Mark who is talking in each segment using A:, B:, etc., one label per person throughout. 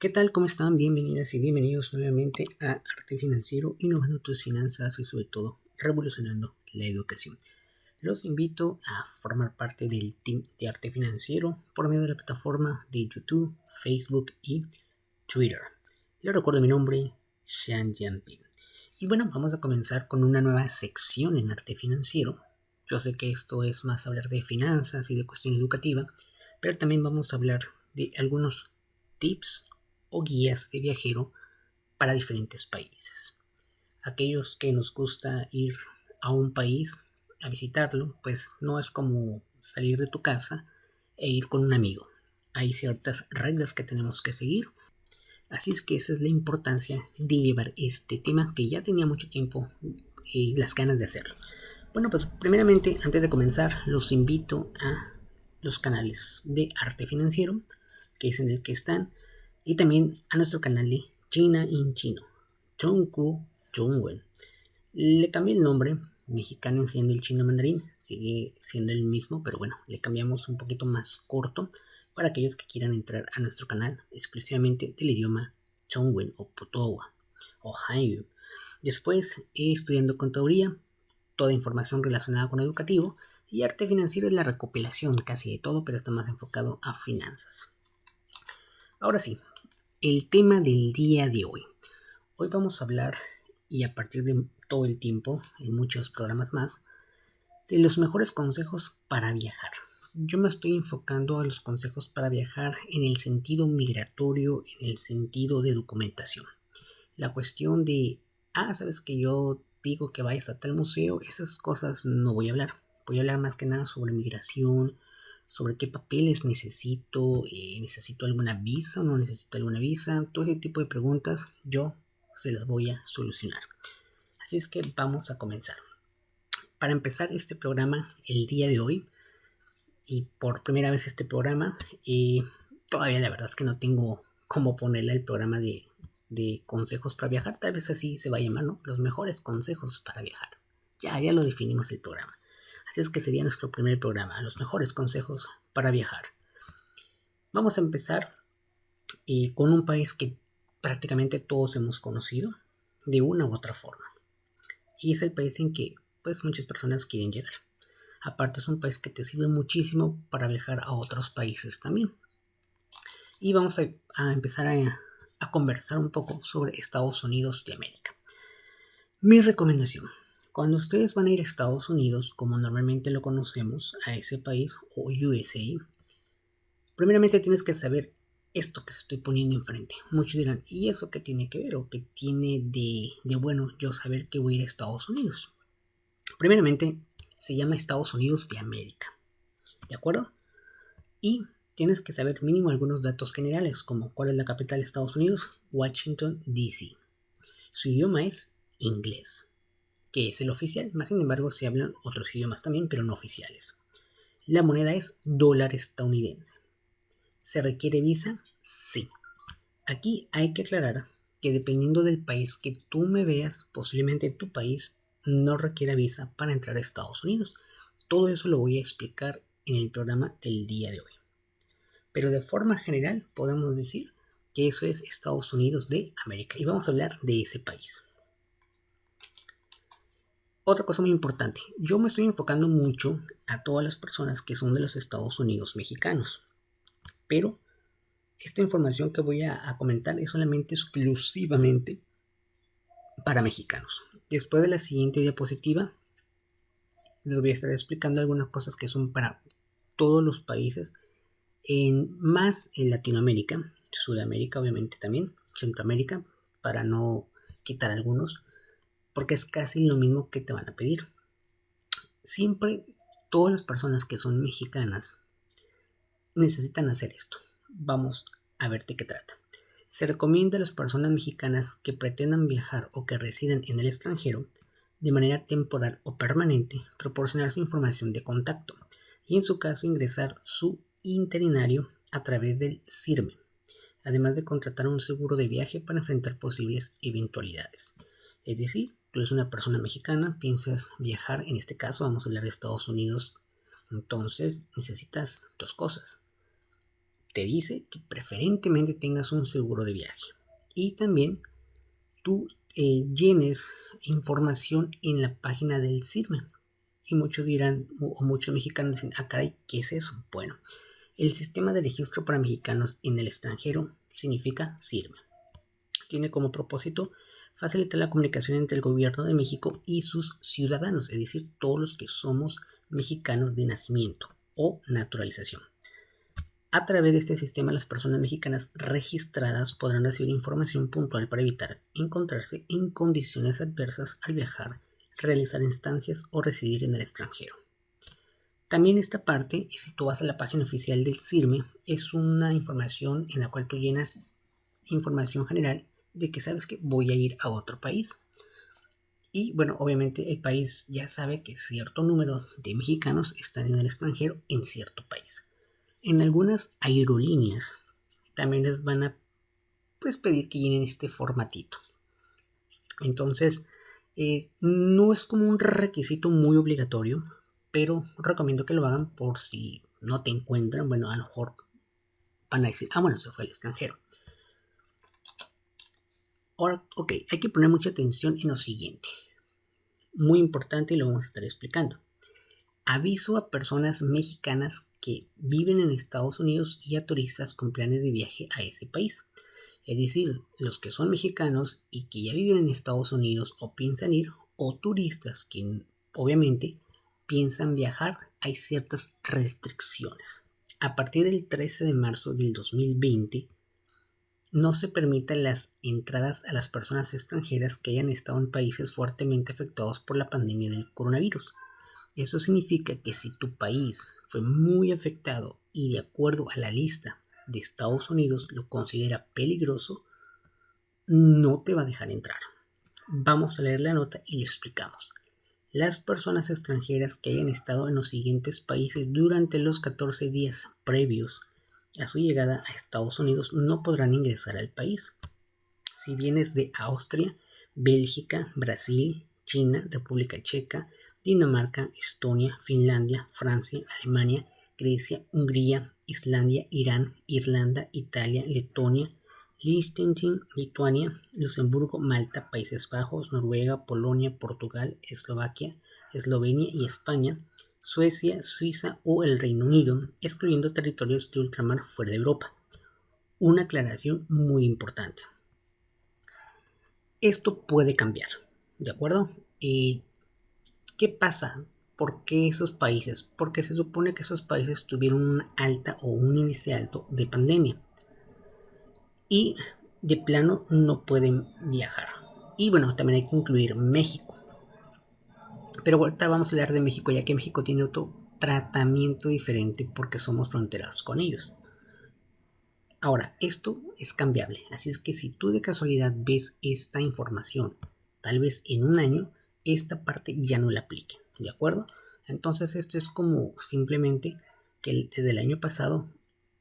A: ¿Qué tal? ¿Cómo están? Bienvenidas y bienvenidos nuevamente a Arte Financiero, innovando tus finanzas y sobre todo revolucionando la educación. Los invito a formar parte del team de Arte Financiero por medio de la plataforma de YouTube, Facebook y Twitter. Les recuerdo mi nombre, Sean Jianping. Y bueno, vamos a comenzar con una nueva sección en Arte Financiero. Yo sé que esto es más hablar de finanzas y de cuestión educativa, pero también vamos a hablar de algunos tips o guías de viajero para diferentes países. Aquellos que nos gusta ir a un país a visitarlo, pues no es como salir de tu casa e ir con un amigo. Hay ciertas reglas que tenemos que seguir. Así es que esa es la importancia de llevar este tema que ya tenía mucho tiempo y las ganas de hacerlo. Bueno, pues primeramente, antes de comenzar, los invito a los canales de Arte Financiero, que es en el que están, y también a nuestro canal de China in Chino, Chongku Chongwen. Le cambié el nombre, mexicano enseñando el chino mandarín, sigue siendo el mismo, pero bueno, le cambiamos un poquito más corto para aquellos que quieran entrar a nuestro canal exclusivamente del idioma Chongwen o Putowa o Hanyu. Después, estudiando contaduría, toda información relacionada con educativo, y arte financiero es la recopilación casi de todo, pero está más enfocado a finanzas. Ahora sí, el tema del día de hoy. Hoy vamos a hablar, y a partir de todo el tiempo, en muchos programas más, de los mejores consejos para viajar. Yo me estoy enfocando a los consejos para viajar en el sentido migratorio, en el sentido de documentación. La cuestión de, sabes que yo digo que vayas a tal museo, esas cosas no voy a hablar. Voy a hablar más que nada sobre migración, sobre qué papeles necesito, necesito alguna visa o no necesito alguna visa, todo ese tipo de preguntas yo se las voy a solucionar. Así es que vamos a comenzar. Para empezar este programa el día de hoy, y por primera vez este programa, todavía la verdad es que no tengo cómo ponerle el programa de consejos para viajar, tal vez así se va a llamar, ¿no? Los mejores consejos para viajar. Ya lo definimos el programa. Así es que sería nuestro primer programa, los mejores consejos para viajar. Vamos a empezar con un país que prácticamente todos hemos conocido de una u otra forma. Y es el país en que pues muchas personas quieren llegar. Aparte es un país que te sirve muchísimo para viajar a otros países también. Y vamos a empezar a conversar un poco sobre Estados Unidos de América. Mi recomendación: cuando ustedes van a ir a Estados Unidos, como normalmente lo conocemos, a ese país o USA, primeramente tienes que saber esto que se estoy poniendo enfrente. Muchos dirán, ¿y eso qué tiene que ver o qué tiene de bueno yo saber que voy a ir a Estados Unidos? Primeramente, se llama Estados Unidos de América, ¿de acuerdo? Y tienes que saber mínimo algunos datos generales, como cuál es la capital de Estados Unidos, Washington, D.C. Su idioma es inglés, que es el oficial, más sin embargo se hablan otros idiomas también, pero no oficiales. La moneda es dólar estadounidense. ¿Se requiere visa? Sí. Aquí hay que aclarar que dependiendo del país que tú me veas, posiblemente tu país no requiera visa para entrar a Estados Unidos. Todo eso lo voy a explicar en el programa del día de hoy. Pero de forma general podemos decir que eso es Estados Unidos de América y vamos a hablar de ese país. Otra cosa muy importante, yo me estoy enfocando mucho a todas las personas que son de los Estados Unidos mexicanos, pero esta información que voy a comentar es solamente exclusivamente para mexicanos. Después de la siguiente diapositiva les voy a estar explicando algunas cosas que son para todos los países, más en Latinoamérica, Sudamérica obviamente también, Centroamérica, para no quitar algunos, porque es casi lo mismo que te van a pedir. Siempre todas las personas que son mexicanas necesitan hacer esto. Vamos a ver de qué trata. Se recomienda a las personas mexicanas que pretendan viajar o que residen en el extranjero de manera temporal o permanente proporcionar su información de contacto y en su caso ingresar su interinario a través del CIRME, además de contratar un seguro de viaje para enfrentar posibles eventualidades. Es decir, tú eres una persona mexicana, piensas viajar, en este caso vamos a hablar de Estados Unidos, entonces necesitas dos cosas: te dice que preferentemente tengas un seguro de viaje y también tú llenes información en la página del CIRME. Y muchos dirán, o muchos mexicanos dicen, ah, caray, ¿qué es eso? Bueno, el Sistema de Registro para Mexicanos en el Extranjero significa CIRME. Tiene como propósito facilitar la comunicación entre el gobierno de México y sus ciudadanos, es decir, todos los que somos mexicanos de nacimiento o naturalización. A través de este sistema, las personas mexicanas registradas podrán recibir información puntual para evitar encontrarse en condiciones adversas al viajar, realizar instancias o residir en el extranjero. También esta parte, si tú vas a la página oficial del CIRME, es una información en la cual tú llenas información general de que sabes que voy a ir a otro país. Y bueno, obviamente el país ya sabe que cierto número de mexicanos están en el extranjero en cierto país. En algunas aerolíneas también les van a pedir que llenen este formatito. Entonces, no es como un requisito muy obligatorio, pero recomiendo que lo hagan por si no te encuentran. Bueno, a lo mejor van a decir, bueno, se fue al extranjero. Ahora, ok, hay que poner mucha atención en lo siguiente. Muy importante y lo vamos a estar explicando. Aviso a personas mexicanas que viven en Estados Unidos y a turistas con planes de viaje a ese país. Es decir, los que son mexicanos y que ya viven en Estados Unidos o piensan ir, o turistas que obviamente piensan viajar, hay ciertas restricciones. A partir del 13 de marzo del 2020, no se permiten las entradas a las personas extranjeras que hayan estado en países fuertemente afectados por la pandemia del coronavirus. Eso significa que si tu país fue muy afectado y de acuerdo a la lista de Estados Unidos lo considera peligroso, no te va a dejar entrar. Vamos a leer la nota y lo explicamos. Las personas extranjeras que hayan estado en los siguientes países durante los 14 días previos a su llegada a Estados Unidos no podrán ingresar al país. Si vienes de Austria, Bélgica, Brasil, China, República Checa, Dinamarca, Estonia, Finlandia, Francia, Alemania, Grecia, Hungría, Islandia, Irán, Irlanda, Italia, Letonia, Liechtenstein, Lituania, Luxemburgo, Malta, Países Bajos, Noruega, Polonia, Portugal, Eslovaquia, Eslovenia y España, Suecia, Suiza o el Reino Unido, excluyendo territorios de ultramar fuera de Europa. Una aclaración muy importante. Esto puede cambiar, ¿de acuerdo? ¿Qué pasa? ¿Por qué esos países? Porque se supone que esos países tuvieron una alta o un índice alto de pandemia y de plano no pueden viajar. Y bueno, también hay que incluir México. Pero ahorita vamos a hablar de México, ya que México tiene otro tratamiento diferente porque somos fronteras con ellos. Ahora, esto es cambiable, así es que si tú de casualidad ves esta información, tal vez en un año, esta parte ya no la aplique, ¿de acuerdo? Entonces esto es como simplemente que desde el año pasado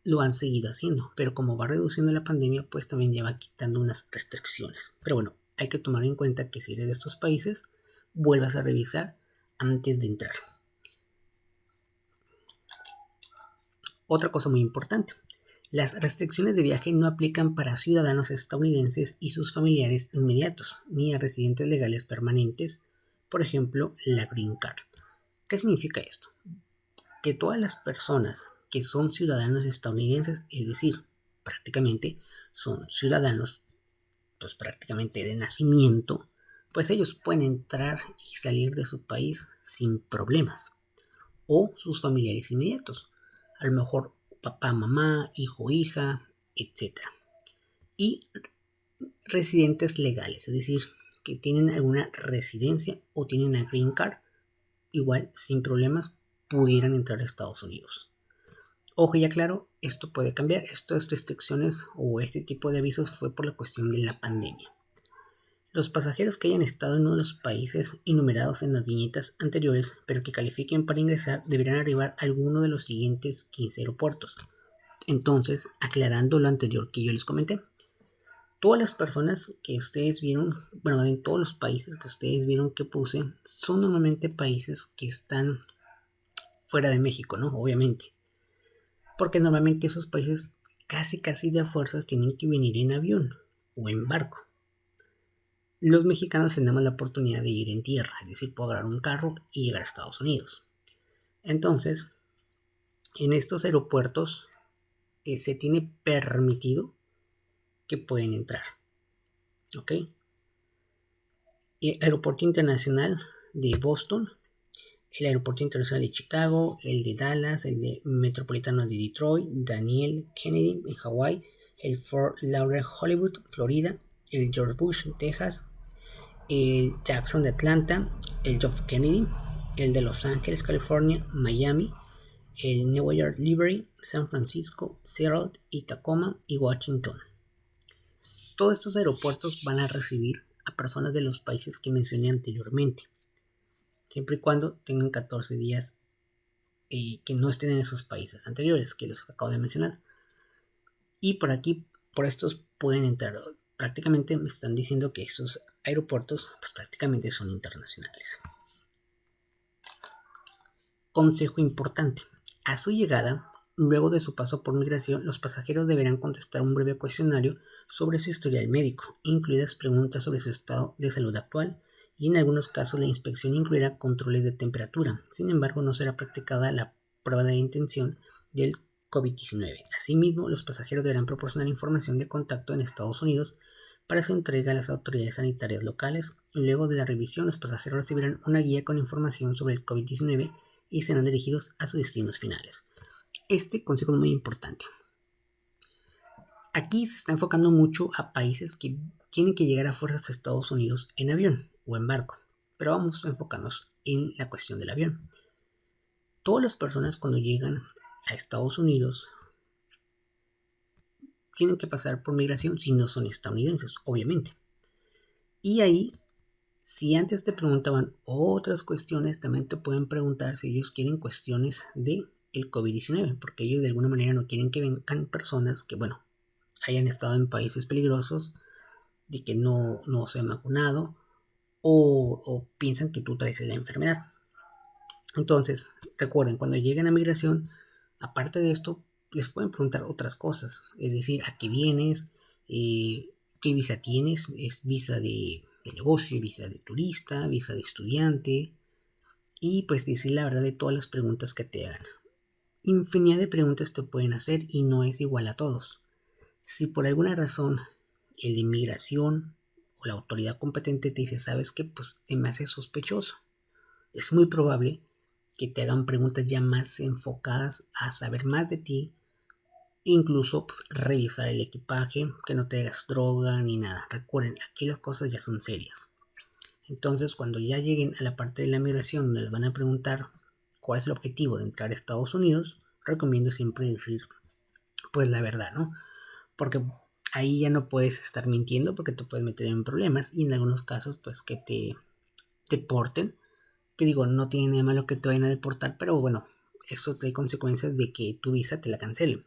A: lo han seguido haciendo, pero como va reduciendo la pandemia, pues también ya va quitando unas restricciones. Pero bueno, hay que tomar en cuenta que si eres de estos países, vuelvas a revisar antes de entrar. Otra cosa muy importante. Las restricciones de viaje no aplican para ciudadanos estadounidenses y sus familiares inmediatos, ni a residentes legales permanentes, por ejemplo, la Green Card. ¿Qué significa esto? Que todas las personas que son ciudadanos estadounidenses, es decir, prácticamente son ciudadanos, pues prácticamente de nacimiento, pues ellos pueden entrar y salir de su país sin problemas, o sus familiares inmediatos. A lo mejor papá, mamá, hijo, hija, etc. Y residentes legales, es decir, que tienen alguna residencia o tienen una green card, igual sin problemas pudieran entrar a Estados Unidos. Ojo, ya claro, esto puede cambiar. Estas restricciones o este tipo de avisos fue por la cuestión de la pandemia. Los pasajeros que hayan estado en uno de los países enumerados en las viñetas anteriores, pero que califiquen para ingresar, deberán arribar a alguno de los siguientes 15 aeropuertos. Entonces, aclarando lo anterior que yo les comenté, todas las personas que ustedes vieron, bueno, en todos los países que ustedes vieron que puse, son normalmente países que están fuera de México, ¿no? Obviamente. Porque normalmente esos países casi de a fuerzas tienen que venir en avión o en barco. Los mexicanos tenemos la oportunidad de ir en tierra, es decir, puedo agarrar un carro y llegar a Estados Unidos. Entonces, en estos aeropuertos se tiene permitido que pueden entrar. ¿Ok? El Aeropuerto Internacional de Boston, el Aeropuerto Internacional de Chicago, el de Dallas, el de Metropolitano de Detroit, Daniel Kennedy en Hawái, el Fort Lauderdale Hollywood, Florida, el George Bush, Texas, el Jackson de Atlanta, el John F. Kennedy, el de Los Ángeles, California, Miami, el Newark Liberty, San Francisco, Seattle y Tacoma y Washington. Todos estos aeropuertos van a recibir a personas de los países que mencioné anteriormente, siempre y cuando tengan 14 días que no estén en esos países anteriores que los acabo de mencionar. Y por aquí, por estos pueden entrar. Prácticamente me están diciendo que esos aeropuertos pues prácticamente son internacionales. Consejo importante. A su llegada, luego de su paso por migración, los pasajeros deberán contestar un breve cuestionario sobre su historial médico, incluidas preguntas sobre su estado de salud actual, y en algunos casos la inspección incluirá controles de temperatura. Sin embargo, no será practicada la prueba de intención del COVID-19. Asimismo, los pasajeros deberán proporcionar información de contacto en Estados Unidos para su entrega a las autoridades sanitarias locales. Luego de la revisión, los pasajeros recibirán una guía con información sobre el COVID-19 y serán dirigidos a sus destinos finales. Este consejo es muy importante. Aquí se está enfocando mucho a países que tienen que llegar a fuerzas a Estados Unidos en avión o en barco, pero vamos a enfocarnos en la cuestión del avión. Todas las personas cuando llegan a Estados Unidos tienen que pasar por migración si no son estadounidenses, obviamente. Y ahí, si antes te preguntaban otras cuestiones, también te pueden preguntar si ellos quieren cuestiones de el COVID-19, porque ellos de alguna manera no quieren que vengan personas que, bueno, hayan estado en países peligrosos, de que no se han vacunado o piensan que tú traes la enfermedad. Entonces, recuerden, cuando lleguen a migración, aparte de esto, les pueden preguntar otras cosas, es decir, a qué vienes, qué visa tienes, es visa de negocio, visa de turista, visa de estudiante, y pues decir la verdad de todas las preguntas que te hagan. Infinidad de preguntas te pueden hacer y no es igual a todos. Si por alguna razón el de inmigración o la autoridad competente te dice, ¿sabes qué? Pues te me hace sospechoso. Es muy probable que te hagan preguntas ya más enfocadas a saber más de ti, incluso pues, revisar el equipaje, que no te hagas droga ni nada. Recuerden, aquí las cosas ya son serias. Entonces, cuando ya lleguen a la parte de la migración donde les van a preguntar cuál es el objetivo de entrar a Estados Unidos, recomiendo siempre decir pues la verdad, ¿no? Porque ahí ya no puedes estar mintiendo porque te puedes meter en problemas y en algunos casos pues que te deporten, que digo, no tiene nada malo que te vayan a deportar, pero bueno, eso trae consecuencias de que tu visa te la cancelen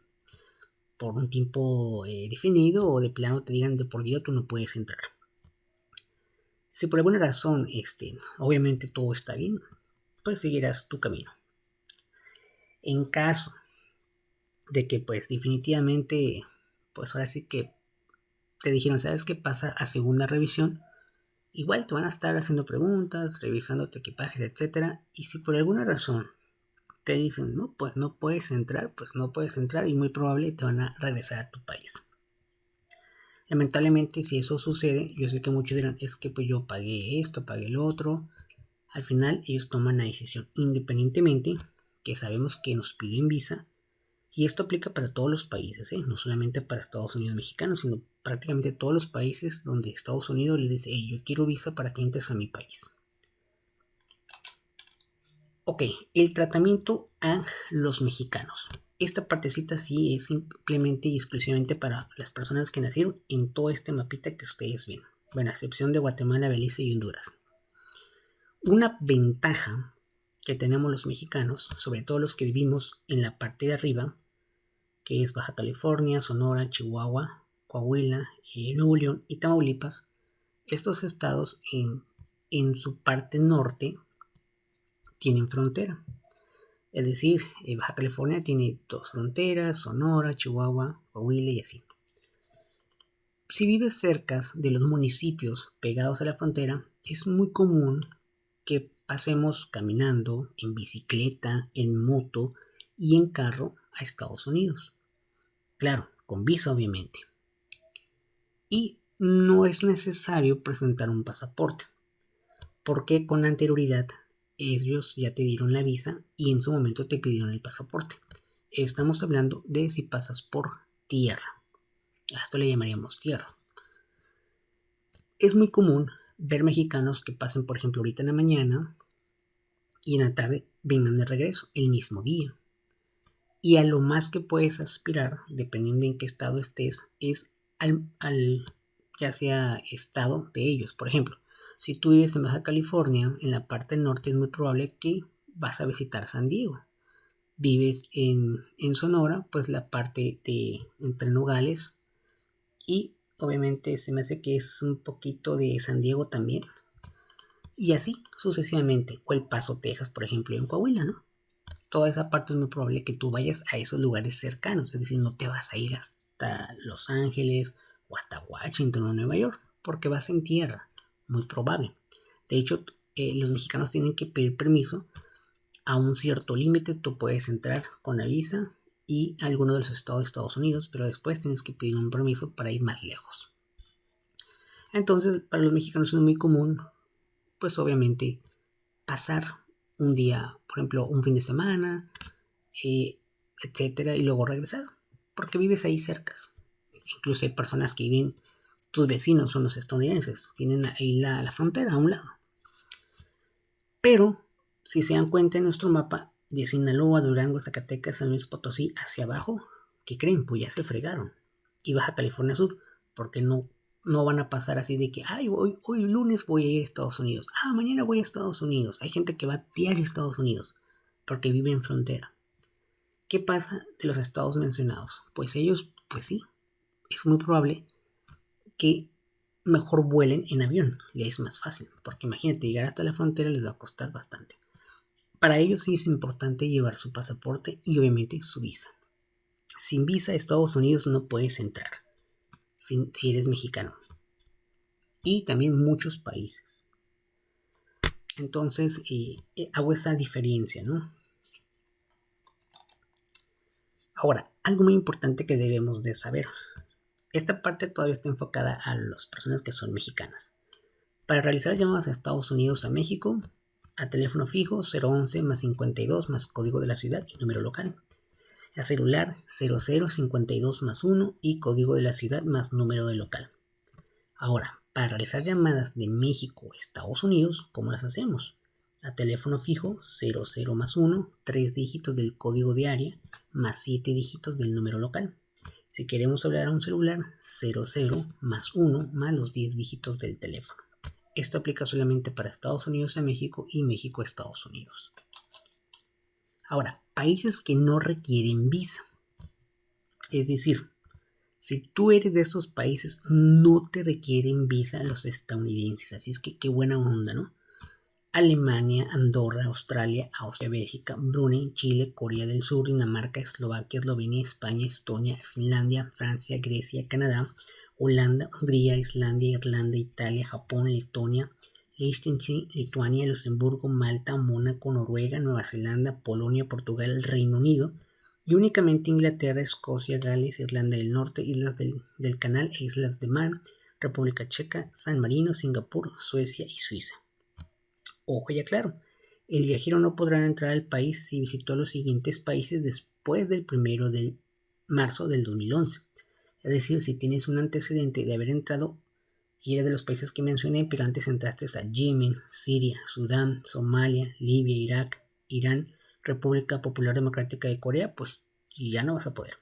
A: por un tiempo definido o de plano te digan de por vida tú no puedes entrar. Si por alguna razón obviamente todo está bien, pues seguirás tu camino. En caso de que pues definitivamente pues ahora sí que te dijeron, ¿sabes qué pasa a segunda revisión? Igual te van a estar haciendo preguntas, revisando tu equipaje, etcétera. Y si por alguna razón te dicen, no, pues no puedes entrar, pues no puedes entrar y muy probable te van a regresar a tu país. Lamentablemente, si eso sucede, yo sé que muchos dirán, es que pues yo pagué esto, pagué lo otro. Al final ellos toman la decisión independientemente, que sabemos que nos piden visa. Y esto aplica para todos los países, no solamente para Estados Unidos mexicanos, sino prácticamente todos los países donde Estados Unidos les dice, hey, yo quiero visa para que entres a mi país. Ok, el tratamiento a los mexicanos. Esta partecita sí es simplemente y exclusivamente para las personas que nacieron en todo este mapita que ustedes ven. Bueno, a excepción de Guatemala, Belice y Honduras. Una ventaja que tenemos los mexicanos, sobre todo los que vivimos en la parte de arriba, que es Baja California, Sonora, Chihuahua, Coahuila, Nuevo León y Tamaulipas, estos estados en su parte norte tienen frontera. Es decir, Baja California tiene 2 fronteras, Sonora, Chihuahua, Coahuila y así. Si vives cerca de los municipios pegados a la frontera, es muy común que pasemos caminando, en bicicleta, en moto y en carro a Estados Unidos. Claro, con visa obviamente. Y no es necesario presentar un pasaporte, porque con anterioridad ellos ya te dieron la visa y en su momento te pidieron el pasaporte. Estamos hablando de si pasas por tierra. A esto le llamaríamos tierra. Es muy común ver mexicanos que pasen, por ejemplo, ahorita en la mañana y en la tarde vengan de regreso el mismo día. Y a lo más que puedes aspirar, dependiendo en qué estado estés, es al ya sea estado de ellos. Por ejemplo, si tú vives en Baja California, en la parte norte es muy probable que vas a visitar San Diego. Vives en Sonora, pues la parte de entre Nogales y obviamente se me hace que es un poquito de San Diego también. Y así sucesivamente. O El Paso, Texas, por ejemplo, en Coahuila, ¿no? Toda esa parte es muy probable que tú vayas a esos lugares cercanos. Es decir, no te vas a ir hasta Los Ángeles o hasta Washington o Nueva York, porque vas en tierra, muy probable. De hecho, los mexicanos tienen que pedir permiso a un cierto límite. Tú puedes entrar con la visa y a alguno de los estados de Estados Unidos, pero después tienes que pedir un permiso para ir más lejos. Entonces, para los mexicanos es muy común, pues obviamente, pasar un día, por ejemplo, un fin de semana, etcétera, y luego regresar, porque vives ahí cerca. Incluso hay personas que viven, tus vecinos son los estadounidenses, tienen ahí la frontera a un lado. Pero, si se dan cuenta en nuestro mapa, de Sinaloa, Durango, Zacatecas, San Luis Potosí, hacia abajo, ¿qué creen? Pues ya se fregaron. Y Baja California Sur, porque no van a pasar así de que, ay, hoy lunes voy a ir a Estados Unidos. Mañana voy a Estados Unidos. Hay gente que va diario a Estados Unidos porque vive en frontera. ¿Qué pasa de los estados mencionados? Pues ellos, pues sí, es muy probable que mejor vuelen en avión. Les es más fácil, porque imagínate, llegar hasta la frontera les va a costar bastante. Para ellos sí es importante llevar su pasaporte y obviamente su visa. Sin visa a Estados Unidos no puedes entrar si eres mexicano. Y también muchos países. Entonces hago esa diferencia, ¿no? Ahora, algo muy importante que debemos de saber. Esta parte todavía está enfocada a las personas que son mexicanas. Para realizar llamadas a Estados Unidos a México, a teléfono fijo 011 más 52 más código de la ciudad y número local. A celular 0052 más 1 y código de la ciudad más número de local. Ahora, para realizar llamadas de México a Estados Unidos, ¿cómo las hacemos? A teléfono fijo 00 más 1, 3 dígitos del código de área más 7 dígitos del número local. Si queremos hablar a un celular, 00 más 1 más los 10 dígitos del teléfono. Esto aplica solamente para Estados Unidos a México y México a Estados Unidos. Ahora, países que no requieren visa. Es decir, si tú eres de estos países, no te requieren visa los estadounidenses. Así es que qué buena onda, ¿no? Alemania, Andorra, Australia, Austria, Bélgica, Brunei, Chile, Corea del Sur, Dinamarca, Eslovaquia, Eslovenia, España, Estonia, Finlandia, Francia, Grecia, Canadá, Holanda, Hungría, Islandia, Irlanda, Italia, Japón, Letonia, Liechtenstein, Lituania, Luxemburgo, Malta, Mónaco, Noruega, Nueva Zelanda, Polonia, Portugal, Reino Unido y únicamente Inglaterra, Escocia, Gales, Irlanda del Norte, Islas del Canal e Islas de Mar, República Checa, San Marino, Singapur, Suecia y Suiza. Ojo ya claro, el viajero no podrá entrar al país si visitó los siguientes países después del 1 de marzo del 2011. Es decir, si tienes un antecedente de haber entrado y eres de los países que mencioné, pero antes entraste a Yemen, Siria, Sudán, Somalia, Libia, Irak, Irán, República Popular Democrática de Corea, pues ya no vas a poder.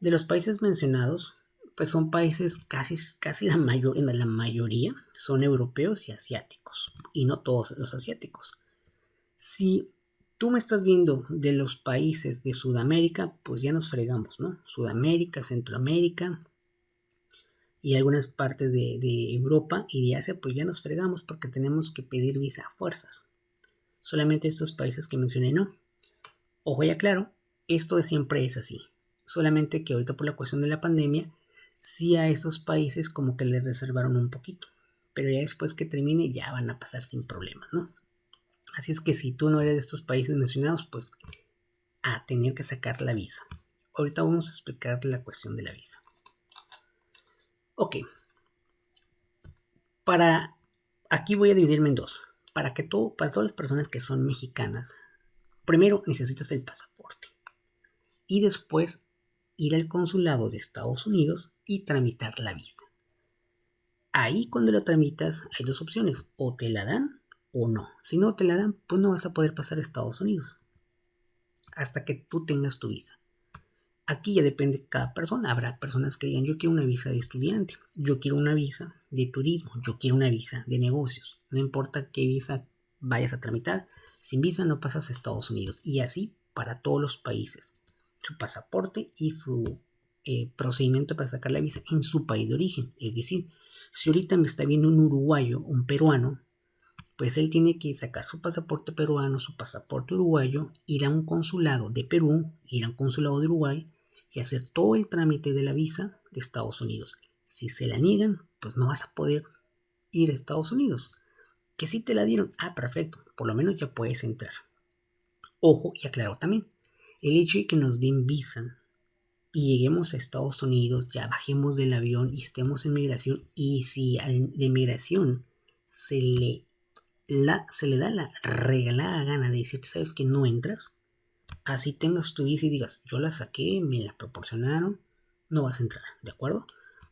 A: De los países mencionados, pues son países casi la mayoría son europeos y asiáticos, y no todos los asiáticos. Si tú me estás viendo de los países de Sudamérica, pues ya nos fregamos, ¿no? Sudamérica, Centroamérica y algunas partes de Europa y de Asia, pues ya nos fregamos porque tenemos que pedir visa a fuerzas. Solamente estos países que mencioné no. Ojo ya claro, esto siempre es así. Solamente que ahorita por la cuestión de la pandemia, sí a esos países como que les reservaron un poquito. Pero ya después que termine ya van a pasar sin problemas, ¿no? Así es que si tú no eres de estos países mencionados, pues a tener que sacar la visa. Ahorita vamos a explicar la cuestión de la visa. Ok. Aquí voy a dividirme en dos. Para todas las personas que son mexicanas, primero necesitas el pasaporte. Y después ir al consulado de Estados Unidos y tramitar la visa. Ahí cuando lo tramitas hay dos opciones, o te la dan o no. Si no te la dan, pues no vas a poder pasar a Estados Unidos hasta que tú tengas tu visa. Aquí ya depende de cada persona. Habrá personas que digan, yo quiero una visa de estudiante, yo quiero una visa de turismo, yo quiero una visa de negocios. No importa qué visa vayas a tramitar, sin visa no pasas a Estados Unidos. Y así para todos los países. Su pasaporte y su procedimiento para sacar la visa en su país de origen. Es decir, si ahorita me está viendo un uruguayo, un peruano, pues él tiene que sacar su pasaporte peruano, su pasaporte uruguayo, ir a un consulado de Perú, ir a un consulado de Uruguay y hacer todo el trámite de la visa de Estados Unidos. Si se la niegan, pues no vas a poder ir a Estados Unidos. Que si te la dieron, perfecto, por lo menos ya puedes entrar. Ojo, y aclaro también, el hecho de que nos den visa y lleguemos a Estados Unidos, ya bajemos del avión y estemos en migración, y si de migración se le da la regalada gana de decirte, sabes que no entras, así tengas tu visa y digas, yo la saqué, me la proporcionaron, no vas a entrar, ¿de acuerdo?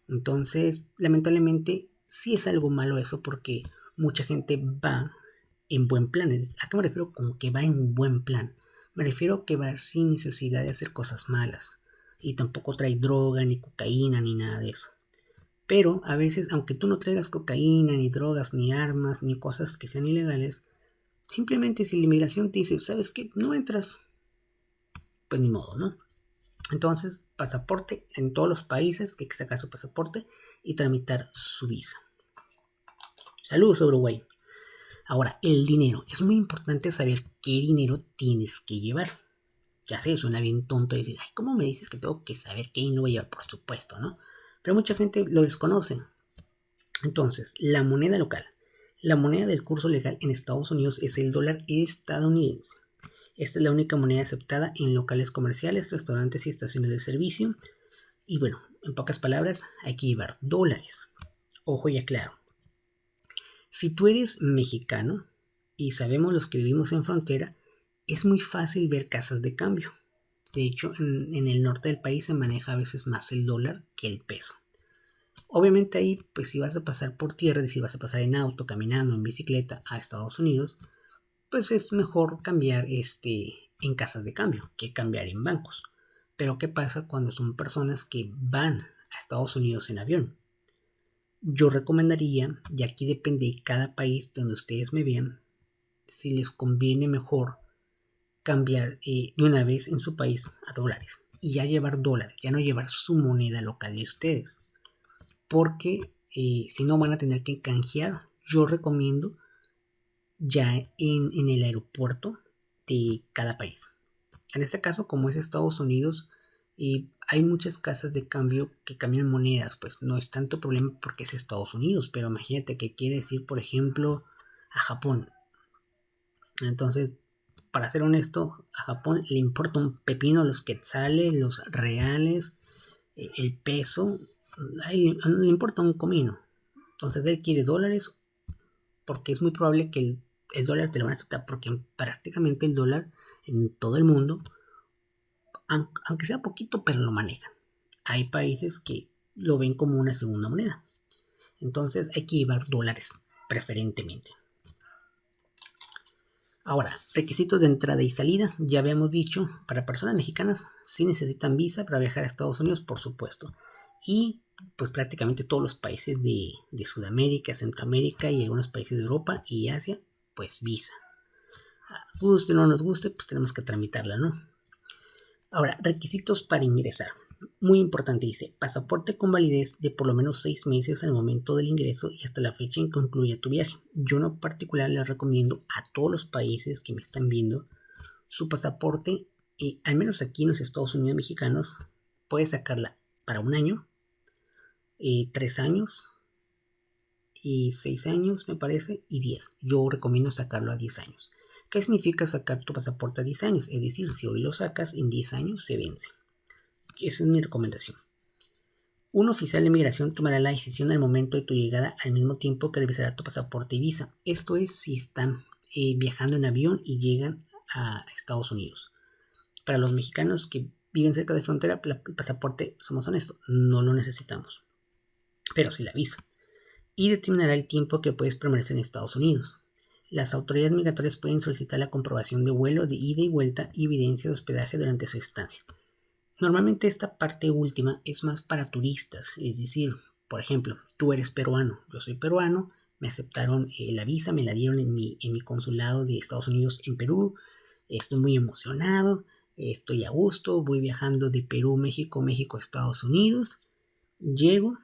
A: Entonces, lamentablemente, sí es algo malo eso porque mucha gente va en buen plan. ¿A qué me refiero? Como que va en buen plan. Me refiero que va sin necesidad de hacer cosas malas. Y tampoco trae droga, ni cocaína, ni nada de eso. Pero a veces, aunque tú no traigas cocaína, ni drogas, ni armas, ni cosas que sean ilegales, simplemente si la inmigración te dice, ¿sabes qué? No entras, pues ni modo, ¿no? Entonces, pasaporte en todos los países, que hay que sacar su pasaporte y tramitar su visa. Saludos, Uruguay. Ahora, el dinero. Es muy importante saber qué dinero tienes que llevar. Ya sé, suena bien tonto decir, ay, ¿cómo me dices que tengo que saber qué dinero voy a llevar? Por supuesto, ¿no? Pero mucha gente lo desconoce. Entonces, la moneda local. La moneda del curso legal en Estados Unidos es el dólar estadounidense. Esta es la única moneda aceptada en locales comerciales, restaurantes y estaciones de servicio. Y bueno, en pocas palabras, hay que llevar dólares. Ojo y aclaro. Si tú eres mexicano, y sabemos los que vivimos en frontera, es muy fácil ver casas de cambio. De hecho, en el norte del país se maneja a veces más el dólar que el peso. Obviamente ahí, pues si vas a pasar por tierra, es decir, vas a pasar en auto, caminando, en bicicleta a Estados Unidos, pues es mejor cambiar en casas de cambio que cambiar en bancos. Pero ¿qué pasa cuando son personas que van a Estados Unidos en avión? Yo recomendaría, y aquí depende de cada país donde ustedes me vean, si les conviene mejor cambiar de una vez en su país a dólares y ya llevar dólares, ya no llevar su moneda local de ustedes, porque si no van a tener que canjear. Yo recomiendo ya en el aeropuerto de cada país. En este caso, como es Estados Unidos, hay muchas casas de cambio que cambian monedas, pues no es tanto problema porque es Estados Unidos, pero imagínate que quieres ir, por ejemplo, a Japón. Entonces, para ser honesto, a Japón le importa un pepino los quetzales, los reales, el peso, le importa un comino. Entonces él quiere dólares porque es muy probable que el dólar te lo van a aceptar porque prácticamente el dólar en todo el mundo, aunque sea poquito, pero lo manejan. Hay países que lo ven como una segunda moneda. Entonces hay que llevar dólares preferentemente. Ahora, requisitos de entrada y salida. Ya habíamos dicho, para personas mexicanas sí necesitan visa para viajar a Estados Unidos, por supuesto. Y pues prácticamente todos los países de Sudamérica, Centroamérica y algunos países de Europa y Asia, pues visa. Guste o no nos guste, pues tenemos que tramitarla, ¿no? Ahora, requisitos para ingresar. Muy importante, dice, pasaporte con validez de por lo menos 6 meses al momento del ingreso y hasta la fecha en que concluya tu viaje. Yo en particular les recomiendo a todos los países que me están viendo su pasaporte al menos aquí en los Estados Unidos mexicanos, puedes sacarla para 1 año, 3 años, 6 años me parece, y 10. Yo recomiendo sacarlo a 10 años. ¿Qué significa sacar tu pasaporte a 10 años? Es decir, si hoy lo sacas, en 10 años se vence. Esa es mi recomendación. Un oficial de migración tomará la decisión al momento de tu llegada al mismo tiempo que revisará tu pasaporte y visa. Esto es si están viajando en avión y llegan a Estados Unidos. Para los mexicanos que viven cerca de frontera, el pasaporte, somos honestos, no lo necesitamos. Pero sí la visa. Y determinará el tiempo que puedes permanecer en Estados Unidos. Las autoridades migratorias pueden solicitar la comprobación de vuelo de ida y vuelta y evidencia de hospedaje durante su estancia. Normalmente esta parte última es más para turistas, es decir, por ejemplo, tú eres peruano, yo soy peruano, me aceptaron la visa, me la dieron en mi consulado de Estados Unidos en Perú, estoy muy emocionado, estoy a gusto, voy viajando de Perú, México, Estados Unidos, llego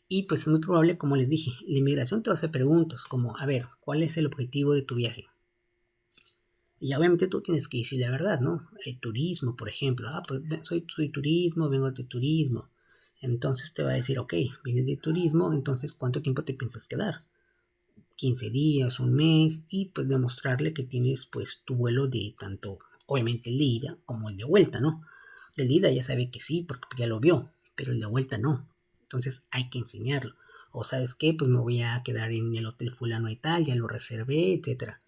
A: y pues es muy probable, como les dije, la inmigración te va a hacer preguntas como, a ver, ¿cuál es el objetivo de tu viaje? Y obviamente tú tienes que decir la verdad, ¿no? Turismo, por ejemplo. Pues soy turismo, vengo de turismo. Entonces te va a decir, ok, vienes de turismo, entonces ¿cuánto tiempo te piensas quedar? 15 días, un mes, y pues demostrarle que tienes pues tu vuelo de tanto, obviamente el de ida como el de vuelta, ¿no? El de ida ya sabe que sí, porque ya lo vio, pero el de vuelta no. Entonces hay que enseñarlo. O sabes qué, pues me voy a quedar en el hotel fulano y tal, ya lo reservé, etcétera.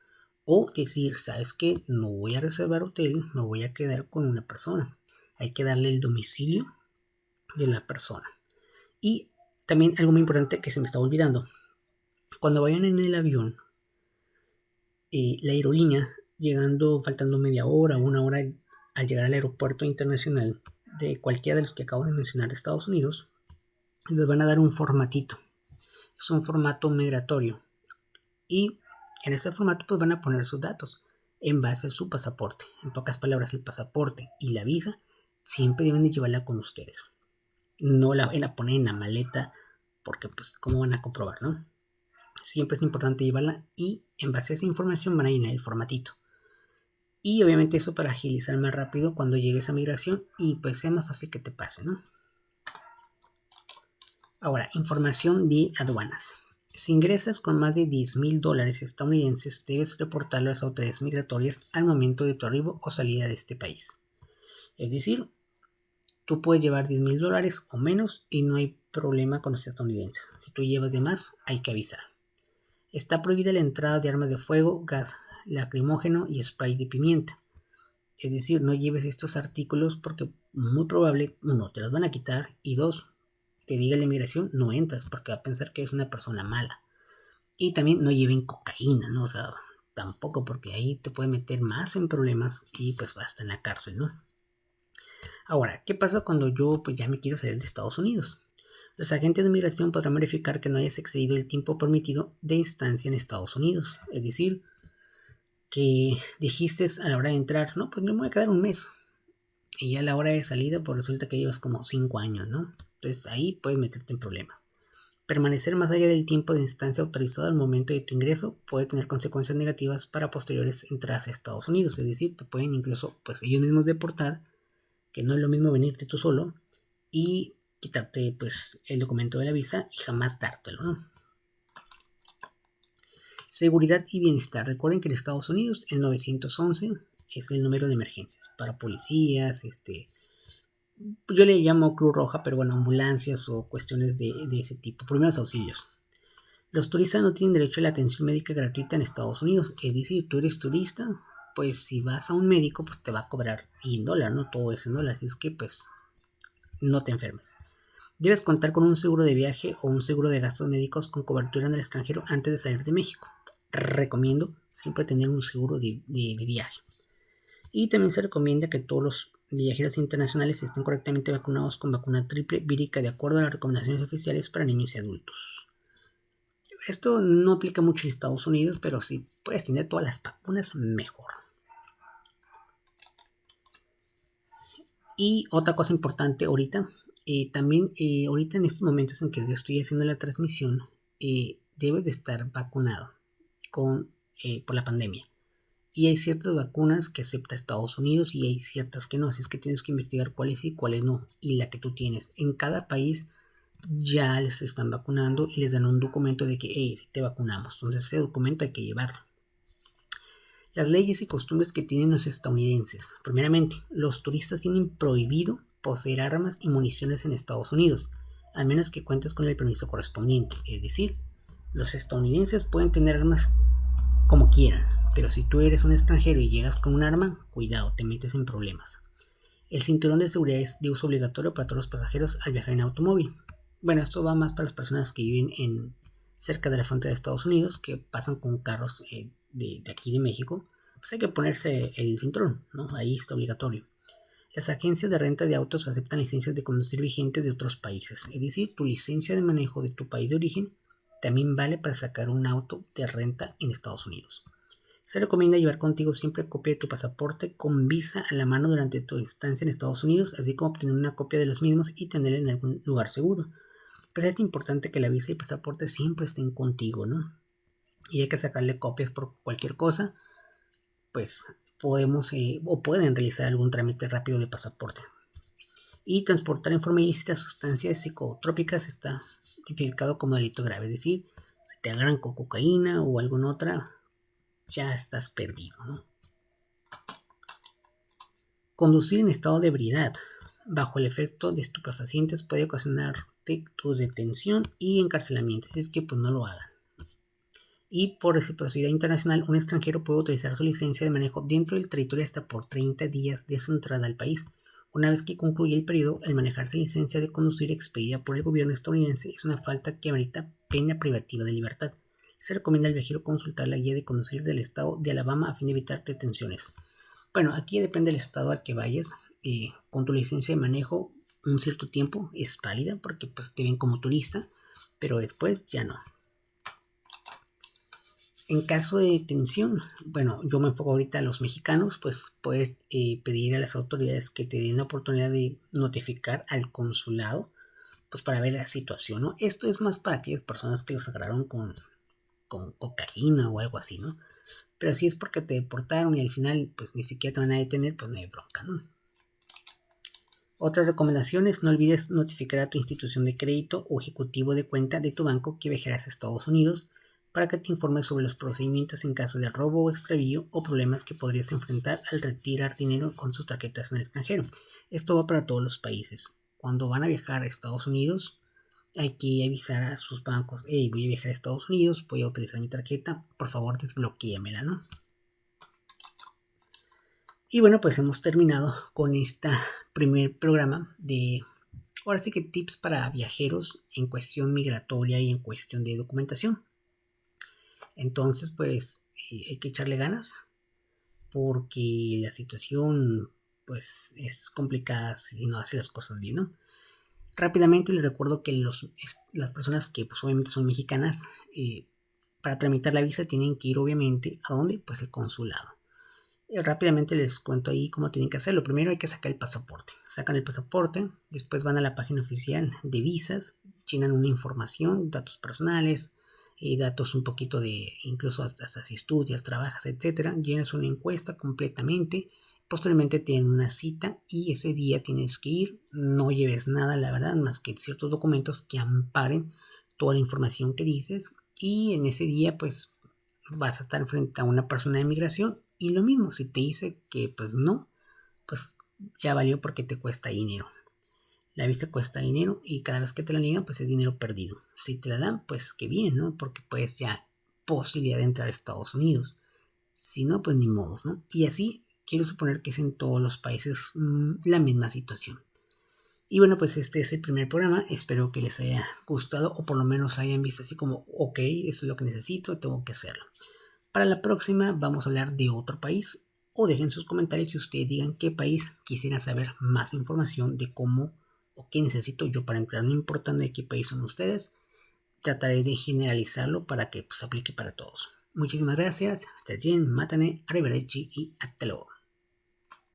A: O decir, ¿sabes qué? No voy a reservar hotel, me voy a quedar con una persona. Hay que darle el domicilio de la persona. Y también algo muy importante que se me está olvidando. Cuando vayan en el avión, la aerolínea, faltando media hora o 1 hora al llegar al aeropuerto internacional de cualquiera de los que acabo de mencionar de Estados Unidos, les van a dar un formatito. Es un formato migratorio. Y en ese formato pues van a poner sus datos en base a su pasaporte. En pocas palabras, el pasaporte y la visa siempre deben de llevarla con ustedes. No la van a poner en la maleta porque pues cómo van a comprobar, ¿no? Siempre es importante llevarla y en base a esa información van a llenar el formatito. Y obviamente eso para agilizar más rápido cuando llegues a migración y pues sea más fácil que te pase, ¿no? Ahora, información de aduanas. Si ingresas con más de $10,000 estadounidenses, debes reportarlo a las autoridades migratorias al momento de tu arribo o salida de este país. Es decir, tú puedes llevar $10,000 o menos y no hay problema con los estadounidenses. Si tú llevas de más, hay que avisar. Está prohibida la entrada de armas de fuego, gas lacrimógeno y spray de pimienta. Es decir, no lleves estos artículos porque muy probable, 1, te los van a quitar y 2, te diga la inmigración, no entras porque va a pensar que eres una persona mala. Y también no lleven cocaína, ¿no? O sea, tampoco porque ahí te puede meter más en problemas y pues va a estar en la cárcel, ¿no? Ahora, ¿qué pasa cuando yo pues ya me quiero salir de Estados Unidos? Los agentes de migración podrán verificar que no hayas excedido el tiempo permitido de estancia en Estados Unidos. Es decir, que dijiste a la hora de entrar, no, pues me voy a quedar un mes. Y a la hora de salida, pues resulta que llevas como 5 años, ¿no? Entonces ahí puedes meterte en problemas. Permanecer más allá del tiempo de instancia autorizado al momento de tu ingreso puede tener consecuencias negativas para posteriores entradas a Estados Unidos. Es decir, te pueden incluso, pues ellos mismos deportar, que no es lo mismo venirte tú solo y quitarte pues el documento de la visa y jamás dártelo, ¿no? Seguridad y bienestar. Recuerden que en Estados Unidos el 911 es el número de emergencias para policías, yo le llamo Cruz Roja, pero bueno, ambulancias o cuestiones de ese tipo, primeros auxilios. Los turistas no tienen derecho a la atención médica gratuita en Estados Unidos, es decir, tú eres turista, pues si vas a un médico, pues te va a cobrar y en dólar, no todo es en dólar, así es que pues no te enfermes. Debes contar con un seguro de viaje o un seguro de gastos médicos con cobertura en el extranjero antes de salir de México. Recomiendo siempre tener un seguro de viaje. Y también se recomienda que todos los viajeros internacionales estén correctamente vacunados con vacuna triple vírica de acuerdo a las recomendaciones oficiales para niños y adultos. Esto no aplica mucho en Estados Unidos, pero si puedes tener todas las vacunas, mejor. Y otra cosa importante ahorita, también ahorita en estos momentos en que yo estoy haciendo la transmisión, debes de estar vacunado por la pandemia. Y hay ciertas vacunas que acepta Estados Unidos y hay ciertas que no, así es que tienes que investigar cuáles sí y cuáles no. Y la que tú tienes. En cada país ya les están vacunando y les dan un documento de que, hey, sí te vacunamos. Entonces ese documento hay que llevarlo. Las leyes y costumbres que tienen los estadounidenses. Primeramente, los turistas tienen prohibido poseer armas y municiones en Estados Unidos, al menos que cuentes con el permiso correspondiente. Es decir, los estadounidenses pueden tener armas como quieran, pero si tú eres un extranjero y llegas con un arma, cuidado, te metes en problemas. El cinturón de seguridad es de uso obligatorio para todos los pasajeros al viajar en automóvil. Bueno, esto va más para las personas que viven cerca de la frontera de Estados Unidos, que pasan con carros de aquí de México. Pues hay que ponerse el cinturón, ¿no? Ahí está obligatorio. Las agencias de renta de autos aceptan licencias de conducir vigentes de otros países, es decir, tu licencia de manejo de tu país de origen también vale para sacar un auto de renta en Estados Unidos. Se recomienda llevar contigo siempre copia de tu pasaporte con visa a la mano durante tu estancia en Estados Unidos, así como obtener una copia de los mismos y tenerla en algún lugar seguro. Pues es importante que la visa y pasaporte siempre estén contigo, ¿no? Y hay que sacarle copias por cualquier cosa, pues podemos o pueden realizar algún trámite rápido de pasaporte. Y transportar en forma ilícita sustancias psicotrópicas está tipificado como delito grave, es decir, si te agarran con cocaína o alguna otra, ya estás perdido, ¿no? Conducir en estado de ebriedad bajo el efecto de estupefacientes puede ocasionarte tu detención y encarcelamiento, así es que pues no lo hagan. Y por reciprocidad internacional, un extranjero puede utilizar su licencia de manejo dentro del territorio hasta por 30 días de su entrada al país. Una vez que concluye el periodo, el manejarse licencia de conducir expedida por el gobierno estadounidense es una falta que amerita pena privativa de libertad. Se recomienda al viajero consultar la guía de conducir del estado de Alabama a fin de evitar detenciones. Bueno, aquí depende del estado al que vayas. Con tu licencia de manejo un cierto tiempo es válida porque pues te ven como turista, pero después ya no. En caso de detención, bueno, yo me enfoco ahorita a los mexicanos, pues puedes pedir a las autoridades que te den la oportunidad de notificar al consulado, pues para ver la situación, ¿no? Esto es más para aquellas personas que los agarraron con cocaína o algo así, ¿no? Pero si es porque te deportaron y al final pues ni siquiera te van a detener, pues no hay bronca, ¿no? Otras recomendaciones: no olvides notificar a tu institución de crédito o ejecutivo de cuenta de tu banco que viajarás a Estados Unidos para que te informe sobre los procedimientos en caso de robo o extravío o problemas que podrías enfrentar al retirar dinero con sus tarjetas en el extranjero. Esto va para todos los países. Cuando van a viajar a Estados Unidos, hay que avisar a sus bancos: hey, voy a viajar a Estados Unidos, voy a utilizar mi tarjeta, por favor desbloquéamela, ¿no? Y bueno, pues hemos terminado con este primer programa de, ahora sí que tips para viajeros en cuestión migratoria y en cuestión de documentación. Entonces, pues hay que echarle ganas porque la situación pues es complicada si no hace las cosas bien, ¿no? Rápidamente les recuerdo que las personas que pues obviamente son mexicanas, para tramitar la visa tienen que ir obviamente ¿a dónde? Pues el consulado. Rápidamente les cuento ahí cómo tienen que hacerlo. Primero hay que sacar el pasaporte. Sacan el pasaporte, después van a la página oficial de visas, llenan una información, datos personales, datos un poquito de, incluso hasta si estudias, trabajas, etcétera. Llenas una encuesta completamente. Posteriormente tienen una cita y ese día tienes que ir. No lleves nada, la verdad, más que ciertos documentos que amparen toda la información que dices. Y en ese día, pues, vas a estar frente a una persona de migración. Y lo mismo, si te dice que pues no, pues ya valió porque te cuesta dinero. La visa cuesta dinero y cada vez que te la niegan, pues es dinero perdido. Si te la dan, pues qué bien, ¿no? Porque pues ya posibilidad de entrar a Estados Unidos. Si no, pues ni modos, ¿no? Y así quiero suponer que es en todos los países la misma situación. Y bueno, pues este es el primer programa. Espero que les haya gustado o por lo menos hayan visto así como, ok, eso es lo que necesito, tengo que hacerlo. Para la próxima vamos a hablar de otro país o dejen sus comentarios si ustedes digan qué país quisiera saber más información de cómo o qué necesito yo para entrar, no importando de qué país son ustedes. Trataré de generalizarlo para que pues aplique para todos. Muchísimas gracias, Chayen, Matane, Arrivederci y hasta luego.